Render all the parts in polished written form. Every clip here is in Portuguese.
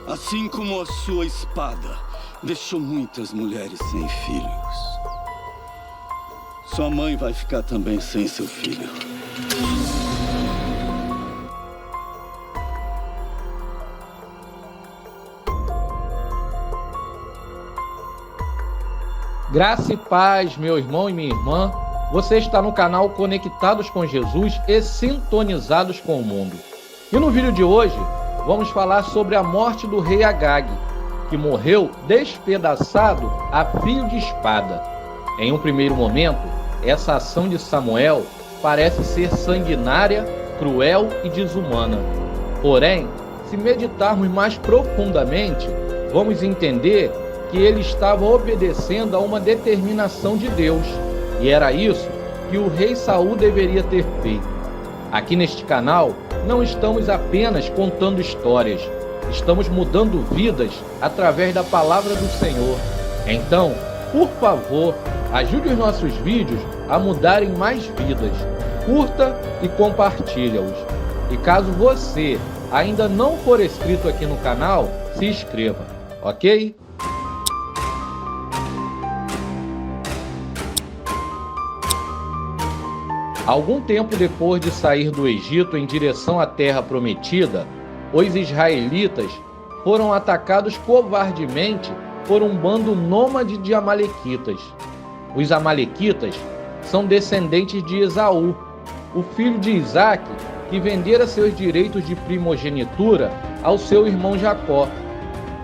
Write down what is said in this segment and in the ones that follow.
Assim como a sua espada deixou muitas mulheres sem filhos, sua mãe vai ficar também sem seu filho. Graça e paz, meu irmão e minha irmã. Você está no canal Conectados com Jesus e Sintonizados com o Mundo. E no vídeo de hoje, vamos falar sobre a morte do rei Agag, que morreu despedaçado a fio de espada. Em um primeiro momento, essa ação de Samuel parece ser sanguinária, cruel e desumana. Porém, se meditarmos mais profundamente, vamos entender que ele estava obedecendo a uma determinação de Deus, e era isso que o rei Saul deveria ter feito. Aqui neste canal, não estamos apenas contando histórias, estamos mudando vidas através da palavra do Senhor. Então, por favor, ajude os nossos vídeos a mudarem mais vidas. Curta e compartilha-os. E caso você ainda não for inscrito aqui no canal, se inscreva, ok? Algum tempo depois de sair do Egito em direção à Terra Prometida, os israelitas foram atacados covardemente por um bando nômade de amalequitas. Os amalequitas são descendentes de Esaú, o filho de Isaac, que vendera seus direitos de primogenitura ao seu irmão Jacó,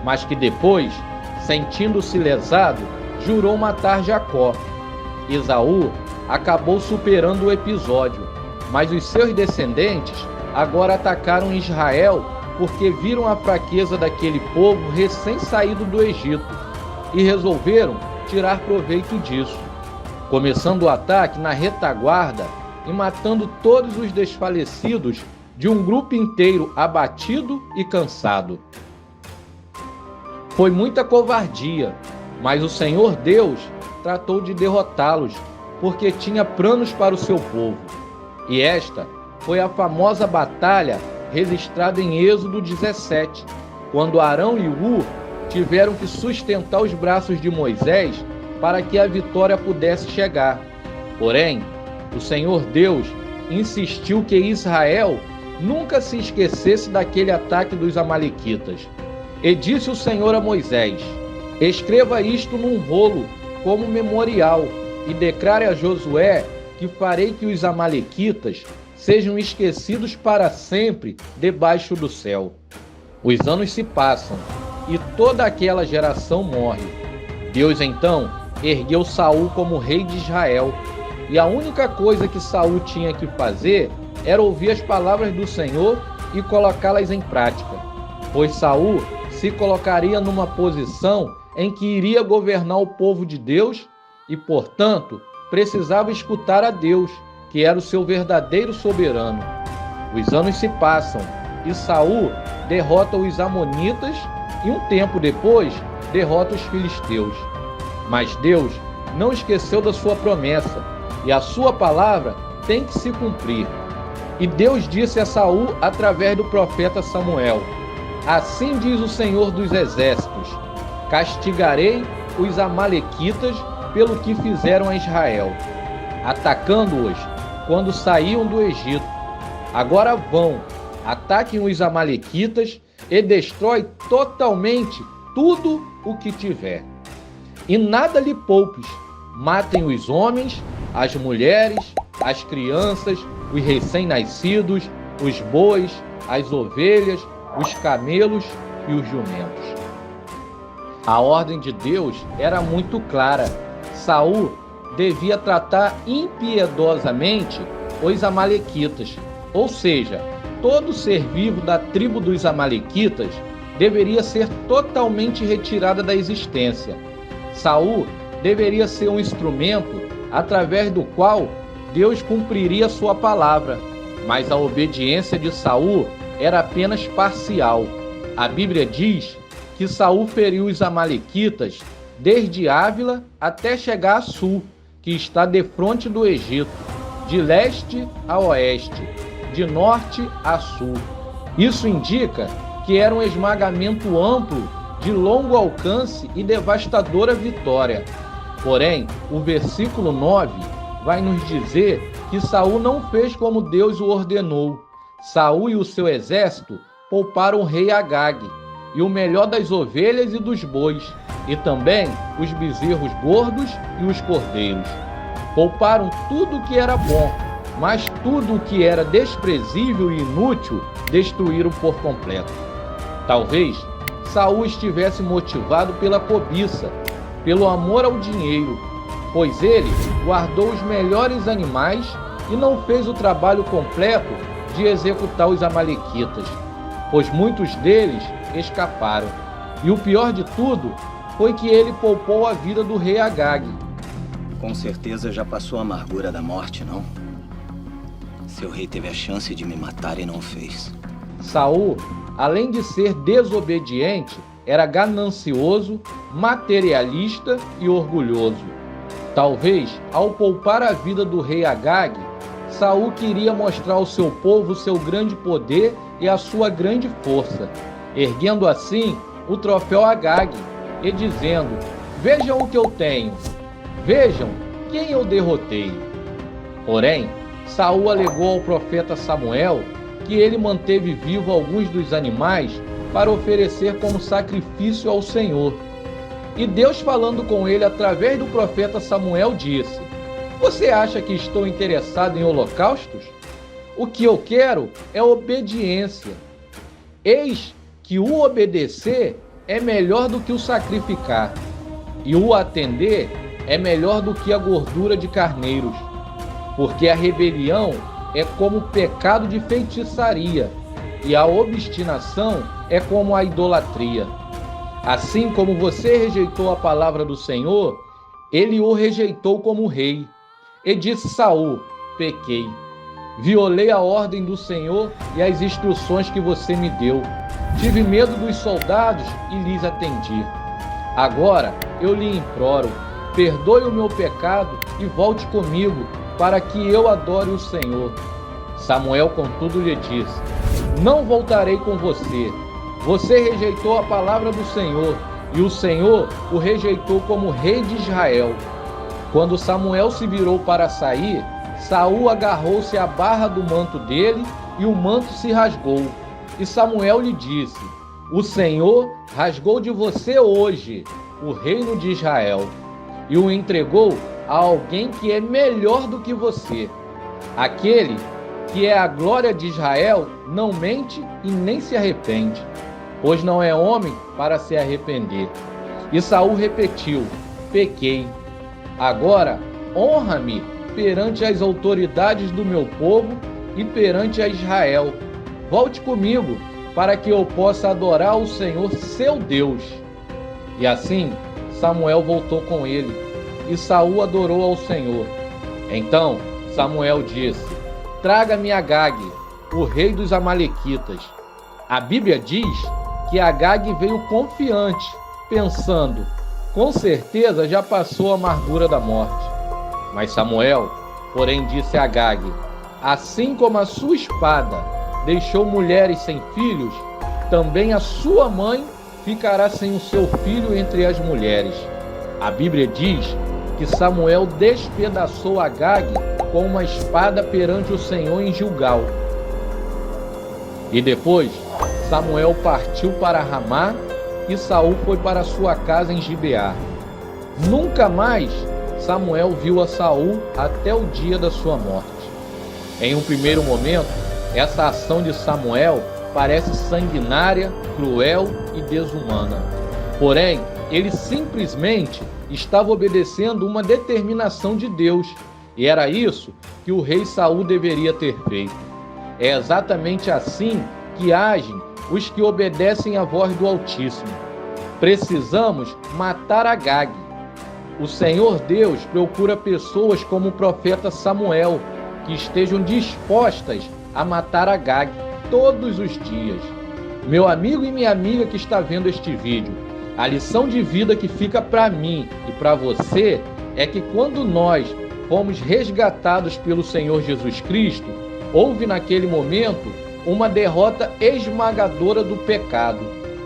mas que depois, sentindo-se lesado, jurou matar Jacó. Esaú acabou superando o episódio, mas os seus descendentes agora atacaram Israel porque viram a fraqueza daquele povo recém-saído do Egito e resolveram tirar proveito disso, começando o ataque na retaguarda e matando todos os desfalecidos de um grupo inteiro abatido e cansado. Foi muita covardia, mas o Senhor Deus tratou de derrotá-los, porque tinha planos para o seu povo. E esta foi a famosa batalha registrada em Êxodo 17, quando Arão e Hur tiveram que sustentar os braços de Moisés para que a vitória pudesse chegar. Porém, o Senhor Deus insistiu que Israel nunca se esquecesse daquele ataque dos amalequitas. E disse o Senhor a Moisés: escreva isto num rolo como memorial, e declare a Josué que farei que os amalequitas sejam esquecidos para sempre debaixo do céu. Os anos se passam e toda aquela geração morre. Deus então ergueu Saul como rei de Israel, e a única coisa que Saul tinha que fazer era ouvir as palavras do Senhor e colocá-las em prática, pois Saul se colocaria numa posição em que iria governar o povo de Deus e, portanto, precisava escutar a Deus, que era o seu verdadeiro soberano. Os anos se passam e Saul derrota os amonitas e um tempo depois derrota os filisteus. Mas Deus não esqueceu da sua promessa e a sua palavra tem que se cumprir. E Deus disse a Saul através do profeta Samuel: assim diz o Senhor dos Exércitos: castigarei os amalequitas pelo que fizeram a Israel, atacando-os quando saíam do Egito. Agora vão, ataquem os amalequitas e destrói totalmente tudo o que tiver. E nada lhe poupes, matem os homens, as mulheres, as crianças, os recém-nascidos, os bois, as ovelhas, os camelos e os jumentos. A ordem de Deus era muito clara. Saul devia tratar impiedosamente os amalequitas, ou seja, todo ser vivo da tribo dos amalequitas deveria ser totalmente retirada da existência. Saul deveria ser um instrumento através do qual Deus cumpriria sua palavra, mas a obediência de Saul era apenas parcial. A Bíblia diz que Saul feriu os amalequitas desde Ávila até chegar a Sul, que está defronte do Egito, de leste a oeste, de norte a sul. Isso indica que era um esmagamento amplo, de longo alcance e devastadora vitória. Porém, o versículo 9 vai nos dizer que Saul não fez como Deus o ordenou. Saul e o seu exército pouparam o rei Agag, e o melhor das ovelhas e dos bois, e também os bezerros gordos e os cordeiros. Pouparam tudo o que era bom, mas tudo o que era desprezível e inútil destruíram por completo. Talvez Saul estivesse motivado pela cobiça, pelo amor ao dinheiro, pois ele guardou os melhores animais e não fez o trabalho completo de executar os amalequitas, pois muitos deles escaparam. E o pior de tudo foi que ele poupou a vida do rei Agag. Com certeza já passou a amargura da morte, não? Seu rei teve a chance de me matar e não fez. Saul, além de ser desobediente, era ganancioso, materialista e orgulhoso. Talvez, ao poupar a vida do rei Agag, Saul queria mostrar ao seu povo o seu grande poder e a sua grande força, erguendo assim o troféu Agag e dizendo: vejam o que eu tenho, vejam quem eu derrotei. Porém, Saul alegou ao profeta Samuel que ele manteve vivo alguns dos animais para oferecer como sacrifício ao Senhor. E Deus, falando com ele através do profeta Samuel, disse: você acha que estou interessado em holocaustos? O que eu quero é obediência. Eis que o obedecer é melhor do que o sacrificar, e o atender é melhor do que a gordura de carneiros, porque a rebelião é como o pecado de feitiçaria, e a obstinação é como a idolatria. Assim como você rejeitou a palavra do Senhor, ele o rejeitou como rei. E disse Saul: pequei, violei a ordem do Senhor e as instruções que você me deu. Tive medo dos soldados e lhes atendi. Agora eu lhe imploro, perdoe o meu pecado e volte comigo, para que eu adore o Senhor. Samuel, contudo, lhe disse: não voltarei com você. Você rejeitou a palavra do Senhor, e o Senhor o rejeitou como rei de Israel. Quando Samuel se virou para sair, Saul agarrou-se à barra do manto dele, e o manto se rasgou. E Samuel lhe disse: o Senhor rasgou de você hoje o reino de Israel, e o entregou a alguém que é melhor do que você. Aquele que é a glória de Israel não mente e nem se arrepende, pois não é homem para se arrepender. E Saul repetiu: pequei. Agora honra-me perante as autoridades do meu povo e perante a Israel. Volte comigo, para que eu possa adorar o Senhor, seu Deus. E assim Samuel voltou com ele, e Saul adorou ao Senhor. Então Samuel disse: traga-me Agag, o rei dos amalequitas. A Bíblia diz que Agag veio confiante, pensando: com certeza já passou a amargura da morte. Mas Samuel, porém, disse a Agag: assim como a sua espada deixou mulheres sem filhos, também a sua mãe ficará sem o seu filho entre as mulheres. A Bíblia diz que Samuel despedaçou Agag com uma espada perante o Senhor em Gilgal. E depois Samuel partiu para Ramá, e Saul foi para sua casa em Gibeá. Nunca mais Samuel viu a Saul até o dia da sua morte. Em um primeiro momento, essa ação de Samuel parece sanguinária, cruel e desumana. Porém, ele simplesmente estava obedecendo uma determinação de Deus, e era isso que o rei Saul deveria ter feito. É exatamente assim que agem os que obedecem à voz do Altíssimo. Precisamos matar Agag. O Senhor Deus procura pessoas como o profeta Samuel, que estejam dispostas a matar Agag todos os dias. Meu amigo e minha amiga que está vendo este vídeo, a lição de vida que fica para mim e para você é que quando nós fomos resgatados pelo Senhor Jesus Cristo, houve naquele momento uma derrota esmagadora do pecado,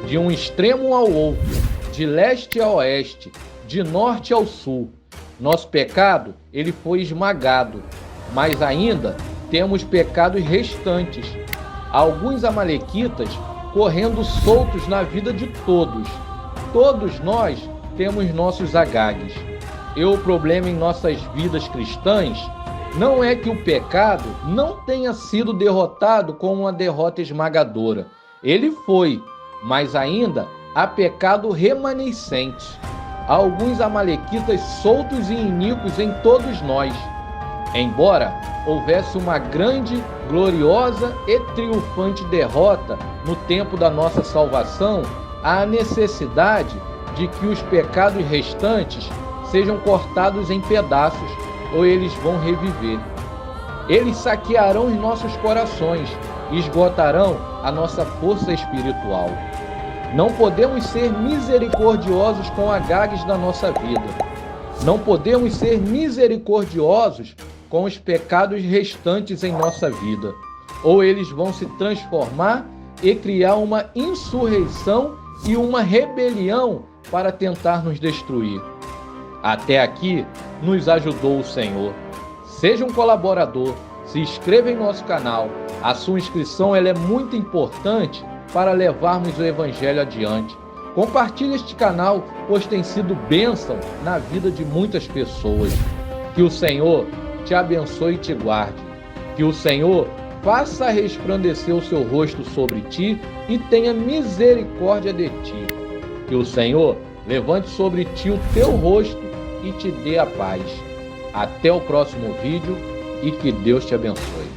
de um extremo ao outro, de leste a oeste, de norte ao sul. Nosso pecado, ele foi esmagado, mas ainda temos pecados restantes. Alguns amalequitas correndo soltos na vida de todos. Todos nós temos nossos agagues. E o problema em nossas vidas cristãs não é que o pecado não tenha sido derrotado com uma derrota esmagadora. Ele foi, mas ainda há pecado remanescente. Há alguns amalequitas soltos e iníquos em todos nós. Embora houvesse uma grande, gloriosa e triunfante derrota no tempo da nossa salvação, há a necessidade de que os pecados restantes sejam cortados em pedaços, ou eles vão reviver. Eles saquearão os nossos corações e esgotarão a nossa força espiritual. Não podemos ser misericordiosos com agagues da nossa vida. Não podemos ser misericordiosos com os pecados restantes em nossa vida, ou eles vão se transformar e criar uma insurreição e uma rebelião para tentar nos destruir. Até aqui nos ajudou o Senhor. Seja um colaborador, se inscreva em nosso canal. A sua inscrição ela é muito importante para levarmos o Evangelho adiante. Compartilhe este canal, pois tem sido bênção na vida de muitas pessoas. Que o Senhor te abençoe e te guarde. Que o Senhor faça resplandecer o seu rosto sobre ti e tenha misericórdia de ti. Que o Senhor levante sobre ti o teu rosto e te dê a paz. Até o próximo vídeo e que Deus te abençoe.